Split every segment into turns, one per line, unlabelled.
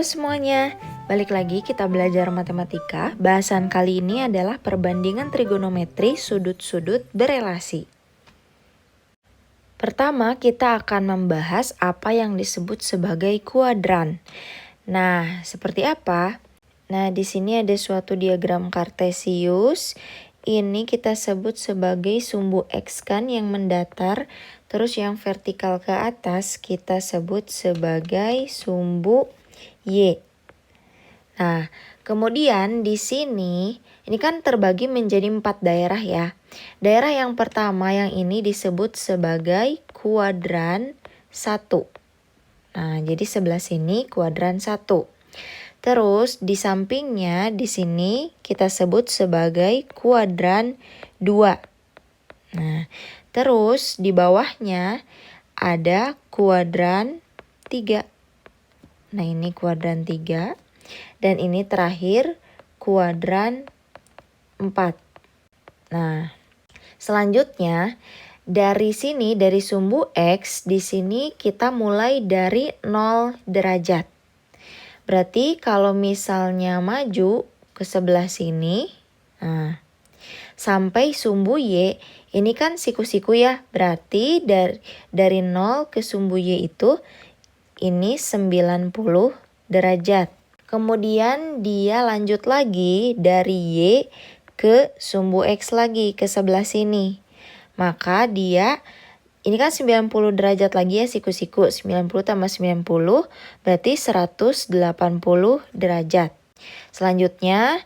Halo semuanya, balik lagi kita belajar matematika. Bahasan kali ini adalah perbandingan trigonometri sudut-sudut berelasi. Pertama, kita akan membahas apa yang disebut sebagai kuadran. Nah, seperti apa? Nah, di sini ada suatu diagram kartesius. Ini kita sebut sebagai sumbu X kan yang mendatar. Terus yang vertikal ke atas kita sebut sebagai sumbu Y. Nah, kemudian di sini, ini kan terbagi menjadi 4 daerah ya. Daerah yang pertama yang ini disebut sebagai kuadran 1. Nah, jadi sebelah sini kuadran 1. Terus di sampingnya di sini kita sebut sebagai kuadran 2. Nah, terus di bawahnya ada kuadran 3. Nah, ini kuadran 3. Dan ini terakhir kuadran 4. Nah, selanjutnya dari sini, dari sumbu X, di sini kita mulai dari 0 derajat. Berarti kalau misalnya maju ke sebelah sini, nah, sampai sumbu Y, ini kan siku-siku ya. Berarti dari 0 ke sumbu Y itu, ini 90 derajat. Kemudian dia lanjut lagi dari Y ke sumbu X lagi ke sebelah sini. Maka dia, ini kan 90 derajat lagi ya siku-siku. 90 tambah 90 berarti 180 derajat. Selanjutnya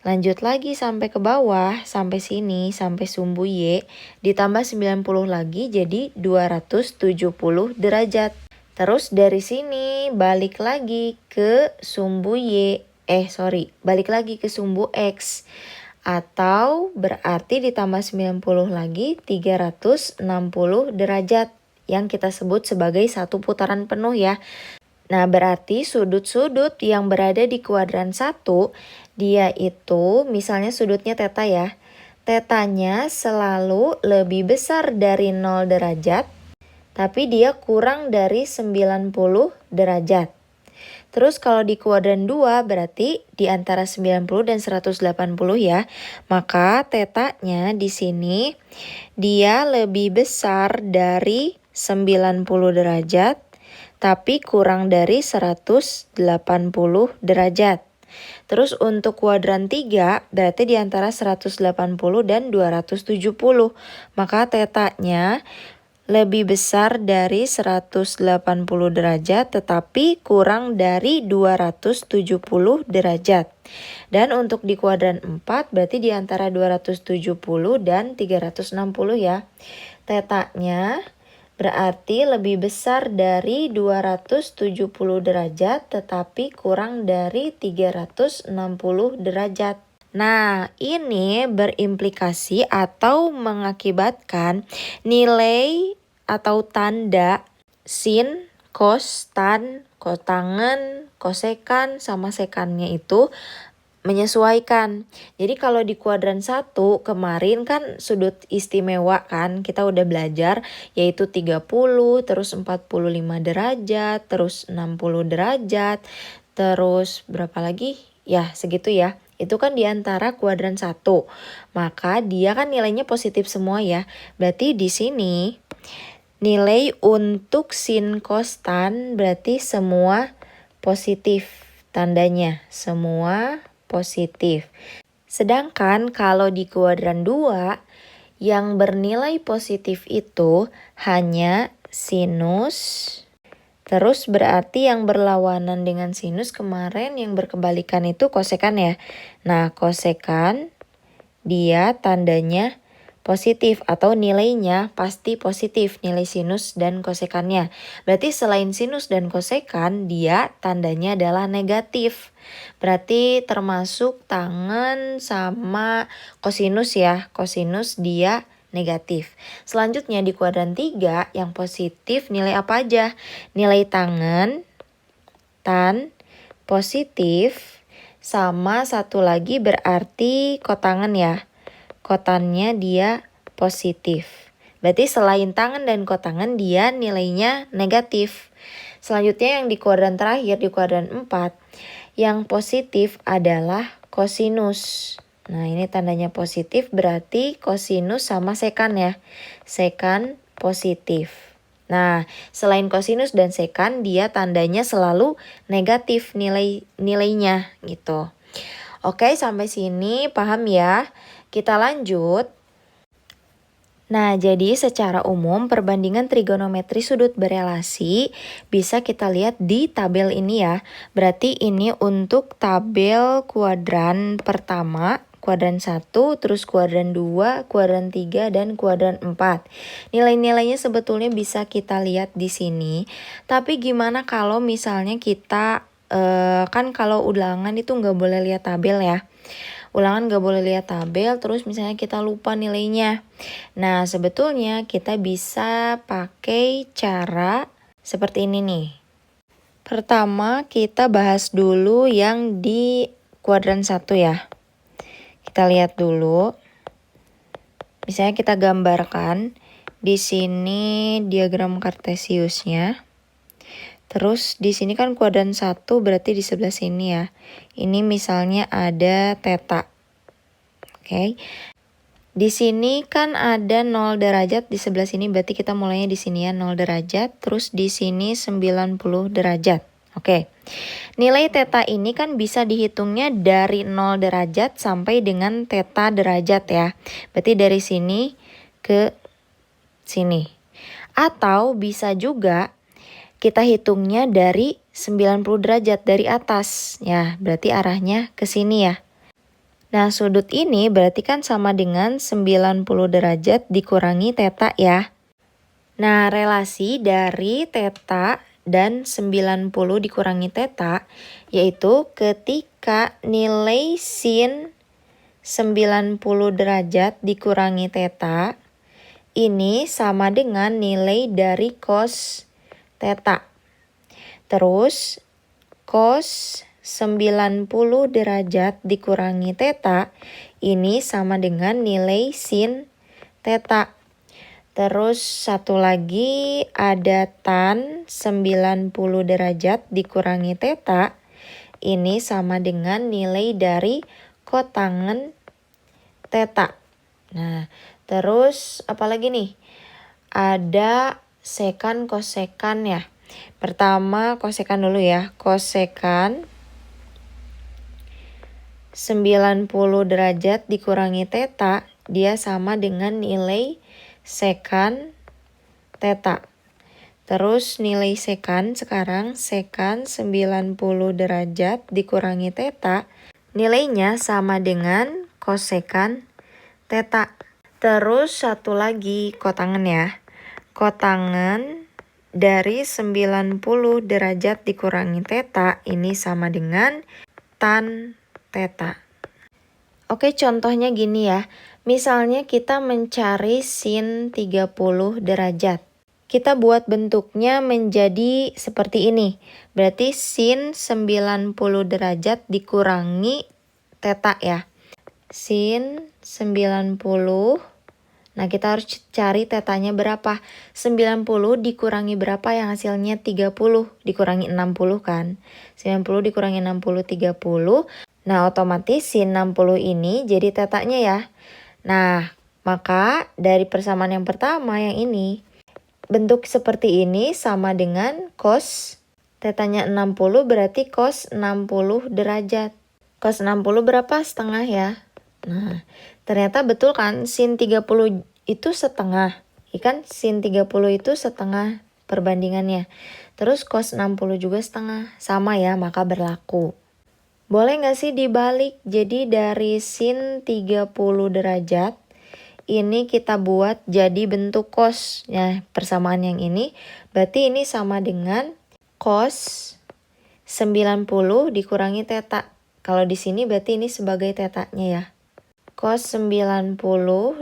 lanjut lagi sampai ke bawah, sampai sini, sampai sumbu Y. Ditambah 90 lagi jadi 270 derajat. Terus dari sini balik lagi ke sumbu Y. Balik lagi ke sumbu X. Atau berarti ditambah 90 lagi 360 derajat. Yang kita sebut sebagai satu putaran penuh ya. Nah, berarti sudut-sudut yang berada di kuadran 1, dia itu misalnya sudutnya theta ya. Tetanya selalu lebih besar dari 0 derajat, tapi dia kurang dari 90 derajat. Terus kalau di kuadran 2 berarti di antara 90 dan 180 ya. Maka tetanya di sini dia lebih besar dari 90 derajat, tapi kurang dari 180 derajat. Terus untuk kuadran 3 berarti di antara 180 dan 270. Maka tetanya lebih besar dari 180 derajat tetapi kurang dari 270 derajat. Dan untuk di kuadran 4 berarti di antara 270 dan 360 ya. Tetanya berarti lebih besar dari 270 derajat tetapi kurang dari 360 derajat. Nah, ini berimplikasi atau mengakibatkan nilai atau tanda sin, cos, tan, kotangen, kosekan, sama sekannya itu menyesuaikan. Jadi kalau di kuadran 1 kemarin kan sudut istimewa kan kita udah belajar yaitu 30, terus 45 derajat, terus 60 derajat, terus berapa lagi? Ya segitu ya. Itu kan di antara kuadran 1. Maka dia kan nilainya positif semua ya. Berarti di sini nilai untuk sin cos tan berarti semua positif tandanya. Semua positif. Sedangkan kalau di kuadran 2 yang bernilai positif itu hanya sinus. Terus berarti yang berlawanan dengan sinus kemarin yang berkebalikan itu kosekan ya. Nah, kosekan dia tandanya positif atau nilainya pasti positif, nilai sinus dan kosekannya. Berarti selain sinus dan kosekan dia tandanya adalah negatif. Berarti termasuk tangen sama kosinus ya. Kosinus dia negatif. Selanjutnya di kuadran 3 yang positif nilai apa aja? Nilai tangen, tan, positif, sama satu lagi berarti kotangen ya. Kotannya dia positif. Berarti selain tangen dan kotangen dia nilainya negatif. Selanjutnya yang di kuadran terakhir, di kuadran 4, yang positif adalah kosinus. Nah, ini tandanya positif berarti kosinus sama sekan ya. Sekan positif. Nah, selain kosinus dan sekan, dia tandanya selalu negatif nilainya gitu. Oke, sampai sini paham ya? Kita lanjut. Nah, jadi secara umum perbandingan trigonometri sudut berelasi bisa kita lihat di tabel ini ya. Berarti ini untuk tabel kuadran pertama, kuadran 1, terus kuadran 2, kuadran 3, dan kuadran 4. Nilai-nilainya sebetulnya bisa kita lihat di sini. Tapi gimana kalau misalnya kita, kan kalau ulangan itu nggak boleh lihat tabel ya. Ulangan gak boleh lihat tabel, terus misalnya kita lupa nilainya. Nah, sebetulnya kita bisa pakai cara seperti ini nih. Pertama, kita bahas dulu yang di kuadran 1 ya. Kita lihat dulu. Misalnya kita gambarkan di sini diagram kartesiusnya. Terus di sini kan kuadran 1 berarti di sebelah sini ya. Ini misalnya ada theta. Oke. Di sini kan ada 0 derajat di sebelah sini, berarti kita mulainya di sini ya 0 derajat, terus di sini 90 derajat. Oke. Nilai theta ini kan bisa dihitungnya dari 0 derajat sampai dengan theta derajat ya. Berarti dari sini ke sini. Atau bisa juga kita hitungnya dari 90 derajat dari atas. Ya, berarti arahnya ke sini ya. Nah, sudut ini berarti kan sama dengan 90 derajat dikurangi theta ya. Nah, relasi dari theta dan 90 dikurangi theta yaitu ketika nilai sin 90 derajat dikurangi theta ini sama dengan nilai dari cos theta. Terus cos 90 derajat dikurangi theta ini sama dengan nilai sin theta. Terus satu lagi ada tan 90 derajat dikurangi theta ini sama dengan nilai dari kotangen theta. Nah, terus apalagi nih? Ada sekan kosekan ya. Pertama kosekan dulu ya. Kosekan 90 derajat dikurangi theta dia sama dengan nilai sekan theta. Terus nilai sekan sekarang sekan 90 derajat dikurangi theta nilainya sama dengan kosekan theta. Terus satu lagi kotangen ya. Kotangen dari 90 derajat dikurangi theta ini sama dengan tan theta. Oke, contohnya gini ya. Misalnya kita mencari sin 30 derajat. Kita buat bentuknya menjadi seperti ini. Berarti sin 90 derajat dikurangi theta ya. Sin 90. Nah, kita harus cari tetanya berapa. 90 dikurangi berapa yang hasilnya 30. Dikurangi 60 kan. 90 dikurangi 60, 30. Nah, otomatis sin 60 ini jadi tetanya ya. Nah, maka dari persamaan yang pertama yang ini. Bentuk seperti ini sama dengan cos. Tetanya 60 berarti cos 60 derajat. Cos 60 berapa? Setengah ya. Nah, ternyata betul kan sin 30 itu setengah. Ikan sin 30 itu setengah perbandingannya. Terus cos 60 juga setengah. Sama ya, maka berlaku. Boleh nggak sih dibalik? Jadi dari sin 30 derajat ini kita buat jadi bentuk cos. Ya, persamaan yang ini berarti ini sama dengan cos 90 dikurangi theta. Kalau di sini berarti ini sebagai tetanya ya. Cos 90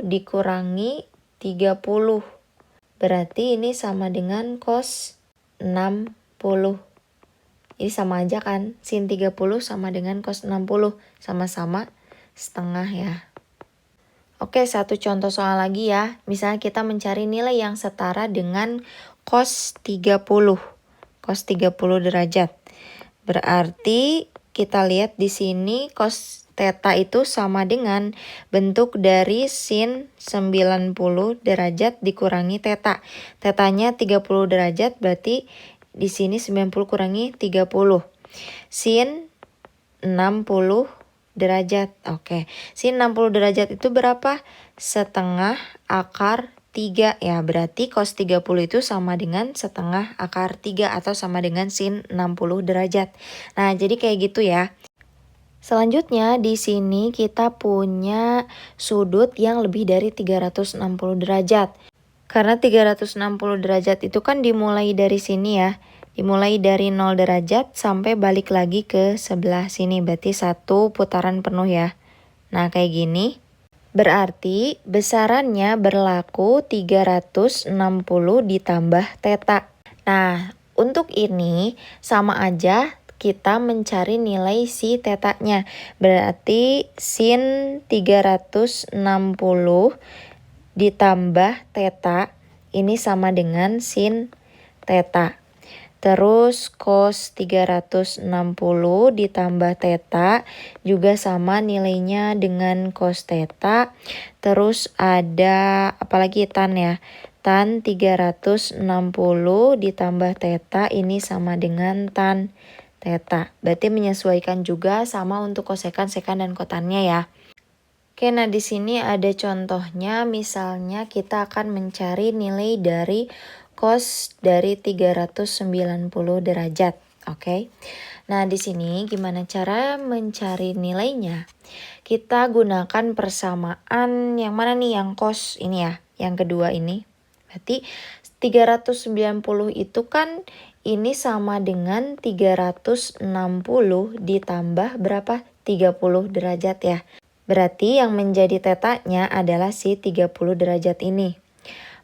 dikurangi 30. Berarti ini sama dengan cos 60. Ini sama aja kan. Sin 30 sama dengan cos 60. Sama-sama setengah ya. Oke, satu contoh soal lagi ya. Misalnya kita mencari nilai yang setara dengan cos 30. cos 30 derajat. Berarti kita lihat di sini cos theta itu sama dengan bentuk dari sin 90 derajat dikurangi theta. Tetanya 30 derajat, berarti di sini 90 kurangi 30. Sin 60 derajat. Oke. Sin 60 derajat itu berapa? Setengah akar 3 ya. Berarti cos 30 itu sama dengan setengah akar 3 atau sama dengan sin 60 derajat. Nah, jadi kayak gitu ya. Selanjutnya di sini kita punya sudut yang lebih dari 360 derajat. Karena 360 derajat itu kan dimulai dari sini ya. Dimulai dari 0 derajat sampai balik lagi ke sebelah sini. Berarti satu putaran penuh ya. Nah kayak gini. Berarti besarannya berlaku 360 ditambah theta. Nah untuk ini sama aja kita mencari nilai si tetanya. Berarti sin 360 ditambah theta ini sama dengan sin theta. Terus cos 360 ditambah theta juga sama nilainya dengan cos theta. Terus ada apalagi tan ya. Tan 360 ditambah theta ini sama dengan tan theta. Berarti menyesuaikan juga sama untuk kosekan, sekan, dan kotannya ya. Oke, nah di sini ada contohnya. Misalnya kita akan mencari nilai dari cos dari 390 derajat. Oke. Nah, di sini gimana cara mencari nilainya? Kita gunakan persamaan yang mana nih? Yang cos ini ya, yang kedua ini. Berarti 390 itu kan ini sama dengan 360 ditambah berapa? 30 derajat ya. Berarti yang menjadi tetanya adalah si 30 derajat ini.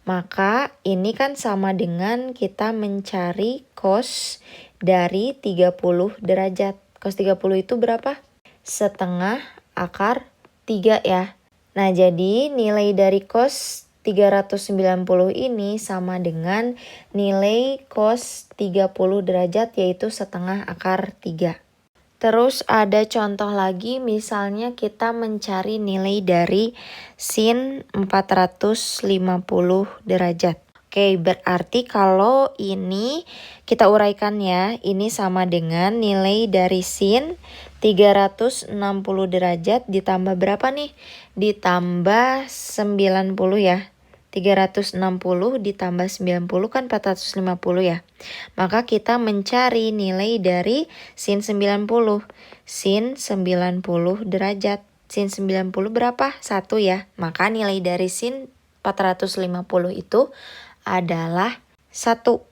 Maka ini kan sama dengan kita mencari cos dari 30 derajat. Cos 30 itu berapa? Setengah akar 3 ya. Nah jadi nilai dari cos 390 ini sama dengan nilai cos 30 derajat yaitu setengah akar 3. Terus ada contoh lagi, misalnya kita mencari nilai dari sin 450 derajat. Oke, berarti kalau ini kita uraikan ya, ini sama dengan nilai dari sin 360 derajat ditambah berapa nih? Ditambah 90 ya. 360 ditambah 90 kan 450 ya. Maka kita mencari nilai dari sin 90. Sin 90 derajat. Sin 90 berapa? 1 ya. Maka nilai dari sin 450 itu adalah 1.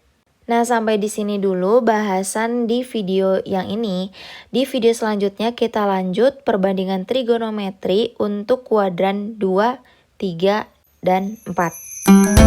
Nah, sampai di sini dulu bahasan di video yang ini. Di video selanjutnya kita lanjut perbandingan trigonometri untuk kuadran 2, 3, dan 4.